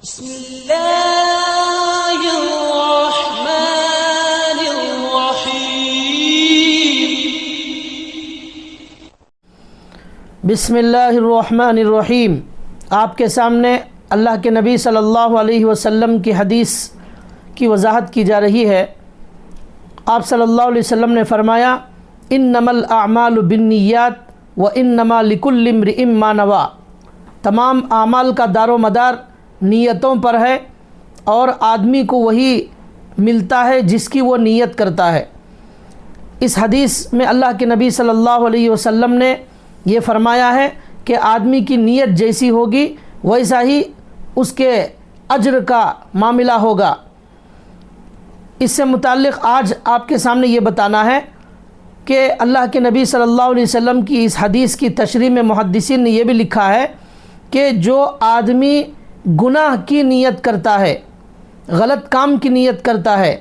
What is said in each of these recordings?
بسم اللہ الرحمن الرحیم۔ بسم اللہ الرحمن الرحیم۔ آپ کے سامنے اللہ کے نبی صلی اللہ علیہ وسلم کی حدیث کی وضاحت کی جا رہی ہے۔ آپ صلی اللہ علیہ وسلم نے فرمایا انما الاعمال بالنیات وانما لکل امرئ ما نوی۔ تمام اعمال کا دار و مدار نیتوں پر ہے اور آدمی کو وہی ملتا ہے جس کی وہ نیت کرتا ہے۔ اس حدیث میں اللہ کے نبی صلی اللہ علیہ وسلم نے یہ فرمایا ہے کہ آدمی کی نیت جیسی ہوگی ویسا ہی اس کے اجر کا معاملہ ہوگا۔ اس سے متعلق آج آپ کے سامنے یہ بتانا ہے کہ اللہ کے نبی صلی اللہ علیہ وسلم کی اس حدیث کی تشریح میں محدثین نے یہ بھی لکھا ہے کہ جو آدمی گناہ کی نیت کرتا ہے، غلط کام کی نیت کرتا ہے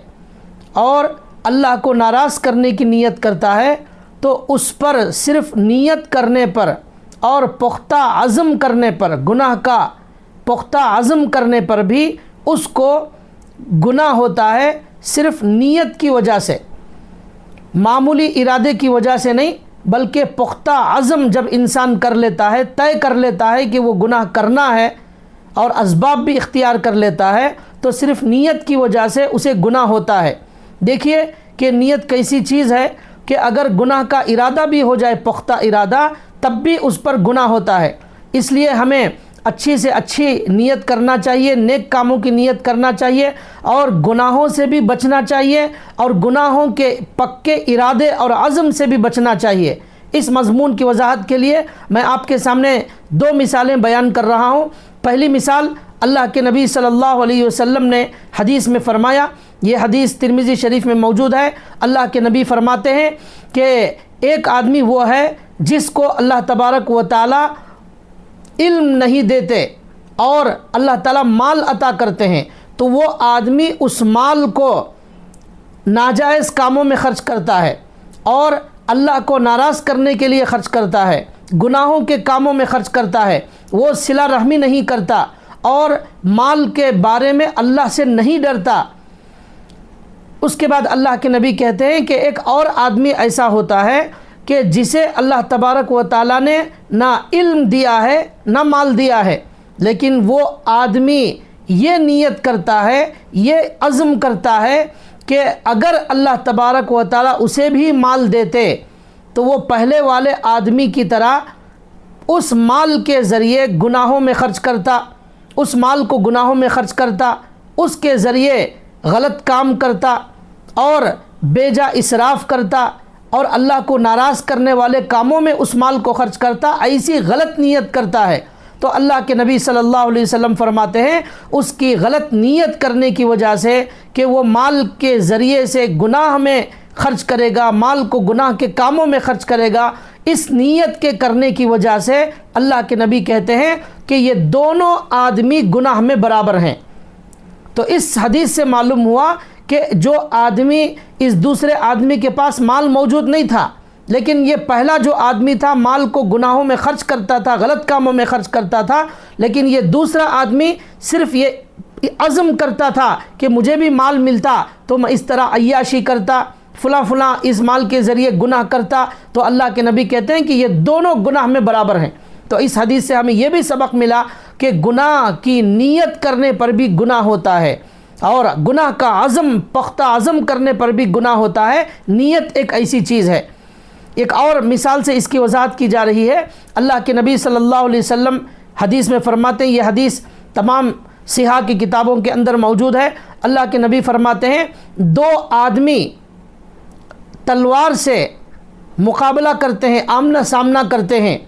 اور اللہ کو ناراض کرنے کی نیت کرتا ہے تو اس پر صرف نیت کرنے پر اور پختہ عزم کرنے پر، گناہ کا پختہ عزم کرنے پر بھی اس کو گناہ ہوتا ہے، صرف نیت کی وجہ سے، معمولی ارادے کی وجہ سے نہیں، بلکہ پختہ عزم جب انسان کر لیتا ہے، طے کر لیتا ہے کہ وہ گناہ کرنا ہے اور اسباب بھی اختیار کر لیتا ہے تو صرف نیت کی وجہ سے اسے گناہ ہوتا ہے۔ دیکھیے کہ نیت کیسی چیز ہے کہ اگر گناہ کا ارادہ بھی ہو جائے، پختہ ارادہ، تب بھی اس پر گناہ ہوتا ہے۔ اس لیے ہمیں اچھی سے اچھی نیت کرنا چاہیے، نیک کاموں کی نیت کرنا چاہیے اور گناہوں سے بھی بچنا چاہیے اور گناہوں کے پکے ارادے اور عزم سے بھی بچنا چاہیے۔ اس مضمون کی وضاحت کے لیے میں آپ کے سامنے دو مثالیں بیان کر رہا ہوں۔ پہلی مثال، اللہ کے نبی صلی اللہ علیہ وسلم نے حدیث میں فرمایا، یہ حدیث ترمذی شریف میں موجود ہے۔ اللہ کے نبی فرماتے ہیں کہ ایک آدمی وہ ہے جس کو اللہ تبارک و تعالی علم نہیں دیتے اور اللہ تعالیٰ مال عطا کرتے ہیں تو وہ آدمی اس مال کو ناجائز کاموں میں خرچ کرتا ہے اور اللہ کو ناراض کرنے کے لیے خرچ کرتا ہے، گناہوں کے کاموں میں خرچ کرتا ہے، وہ صلہ رحمی نہیں کرتا اور مال کے بارے میں اللہ سے نہیں ڈرتا۔ اس کے بعد اللہ کے نبی کہتے ہیں کہ ایک اور آدمی ایسا ہوتا ہے کہ جسے اللہ تبارک و تعالیٰ نے نہ علم دیا ہے نہ مال دیا ہے، لیکن وہ آدمی یہ نیت کرتا ہے، یہ عزم کرتا ہے کہ اگر اللہ تبارک و تعالیٰ اسے بھی مال دیتے تو وہ پہلے والے آدمی کی طرح اس مال کے ذریعے گناہوں میں خرچ کرتا، اس مال کو گناہوں میں خرچ کرتا، اس کے ذریعے غلط کام کرتا اور بے جا اسراف کرتا اور اللہ کو ناراض کرنے والے کاموں میں اس مال کو خرچ کرتا، ایسی غلط نیت کرتا ہے۔ تو اللہ کے نبی صلی اللہ علیہ وسلم فرماتے ہیں اس کی غلط نیت کرنے کی وجہ سے کہ وہ مال کے ذریعے سے گناہ میں خرچ کرے گا، مال کو گناہ کے کاموں میں خرچ کرے گا، اس نیت کے کرنے کی وجہ سے اللہ کے نبی کہتے ہیں کہ یہ دونوں آدمی گناہ میں برابر ہیں۔ تو اس حدیث سے معلوم ہوا کہ جو آدمی، اس دوسرے آدمی کے پاس مال موجود نہیں تھا لیکن یہ پہلا جو آدمی تھا مال کو گناہوں میں خرچ کرتا تھا، غلط کاموں میں خرچ کرتا تھا، لیکن یہ دوسرا آدمی صرف یہ عزم کرتا تھا کہ مجھے بھی مال ملتا تو میں اس طرح عیاشی کرتا، فلاں اس مال کے ذریعے گناہ کرتا۔ تو اللہ کے نبی کہتے ہیں کہ یہ دونوں گناہ میں برابر ہیں۔ تو اس حدیث سے ہمیں یہ بھی سبق ملا کہ گناہ کی نیت کرنے پر بھی گناہ ہوتا ہے اور گناہ کا عزم، پختہ عزم کرنے پر بھی گناہ ہوتا ہے۔ نیت ایک ایسی چیز ہے۔ ایک اور مثال سے اس کی وضاحت کی جا رہی ہے۔ اللہ کے نبی صلی اللہ علیہ وسلم حدیث میں فرماتے ہیں، یہ حدیث تمام صحاح کی کتابوں کے اندر موجود ہے۔ اللہ کے نبی فرماتے ہیں دو آدمی تلوار سے مقابلہ کرتے ہیں، آمنا سامنا کرتے ہیں،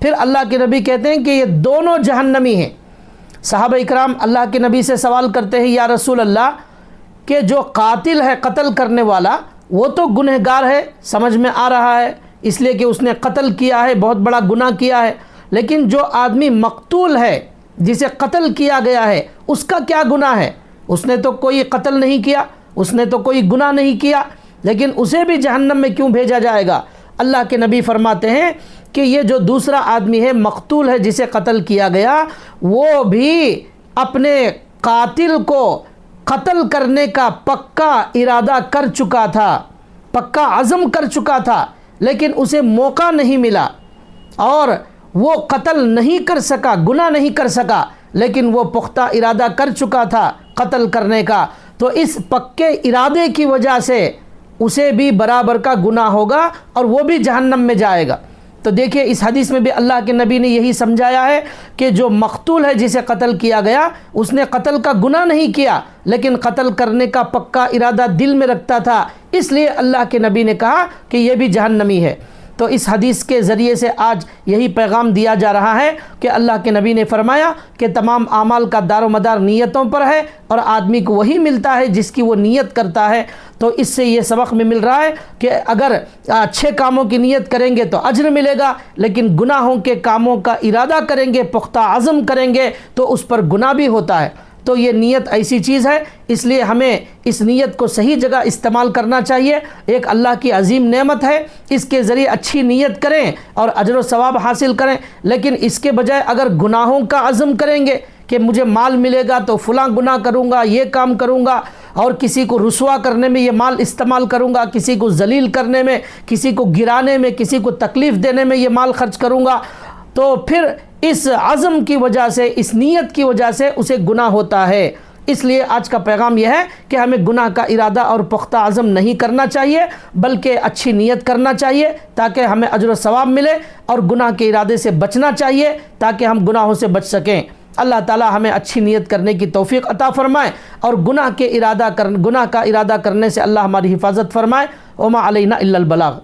پھر اللہ کے نبی کہتے ہیں کہ یہ دونوں جہنمی ہیں۔ صحابہ اکرام اللہ کے نبی سے سوال کرتے ہیں، یا رسول اللہ کہ جو قاتل ہے، قتل کرنے والا، وہ تو گنہگار ہے، سمجھ میں آ رہا ہے اس لیے کہ اس نے قتل کیا ہے، بہت بڑا گناہ کیا ہے، لیکن جو آدمی مقتول ہے، جسے قتل کیا گیا ہے، اس کا کیا گناہ ہے؟ اس نے تو کوئی قتل نہیں کیا، اس نے تو کوئی گناہ نہیں کیا، لیکن اسے بھی جہنم میں کیوں بھیجا جائے گا؟ اللہ کے نبی فرماتے ہیں کہ یہ جو دوسرا آدمی ہے، مقتول ہے، جسے قتل کیا گیا، وہ بھی اپنے قاتل کو قتل کرنے کا پکا ارادہ کر چکا تھا، پکا عزم کر چکا تھا، لیکن اسے موقع نہیں ملا اور وہ قتل نہیں کر سکا، گناہ نہیں کر سکا، لیکن وہ پختہ ارادہ کر چکا تھا قتل کرنے کا، تو اس پکے ارادے کی وجہ سے اسے بھی برابر کا گناہ ہوگا اور وہ بھی جہنم میں جائے گا۔ تو دیکھیں اس حدیث میں بھی اللہ کے نبی نے یہی سمجھایا ہے کہ جو مقتول ہے، جسے قتل کیا گیا، اس نے قتل کا گناہ نہیں کیا لیکن قتل کرنے کا پکا ارادہ دل میں رکھتا تھا، اس لیے اللہ کے نبی نے کہا کہ یہ بھی جہنمی ہے۔ تو اس حدیث کے ذریعے سے آج یہی پیغام دیا جا رہا ہے کہ اللہ کے نبی نے فرمایا کہ تمام اعمال کا دار و مدار نیتوں پر ہے اور آدمی کو وہی ملتا ہے جس کی وہ نیت کرتا ہے۔ تو اس سے یہ سبق میں مل رہا ہے کہ اگر اچھے کاموں کی نیت کریں گے تو اجر ملے گا، لیکن گناہوں کے کاموں کا ارادہ کریں گے، پختہ عزم کریں گے تو اس پر گناہ بھی ہوتا ہے۔ تو یہ نیت ایسی چیز ہے، اس لیے ہمیں اس نیت کو صحیح جگہ استعمال کرنا چاہیے۔ ایک اللہ کی عظیم نعمت ہے، اس کے ذریعے اچھی نیت کریں اور اجر و ثواب حاصل کریں، لیکن اس کے بجائے اگر گناہوں کا عزم کریں گے کہ مجھے مال ملے گا تو فلاں گناہ کروں گا، یہ کام کروں گا، اور کسی کو رسوا کرنے میں یہ مال استعمال کروں گا، کسی کو ذلیل کرنے میں، کسی کو گرانے میں، کسی کو تکلیف دینے میں یہ مال خرچ کروں گا، تو پھر اس عزم کی وجہ سے، اس نیت کی وجہ سے اسے گناہ ہوتا ہے۔ اس لیے آج کا پیغام یہ ہے کہ ہمیں گناہ کا ارادہ اور پختہ عزم نہیں کرنا چاہیے، بلکہ اچھی نیت کرنا چاہیے تاکہ ہمیں اجر و ثواب ملے، اور گناہ کے ارادے سے بچنا چاہیے تاکہ ہم گناہوں سے بچ سکیں۔ اللہ تعالی ہمیں اچھی نیت کرنے کی توفیق عطا فرمائے اور گناہ کا ارادہ کرنے سے اللہ ہماری حفاظت فرمائے۔ وما علینا الا البلاغ۔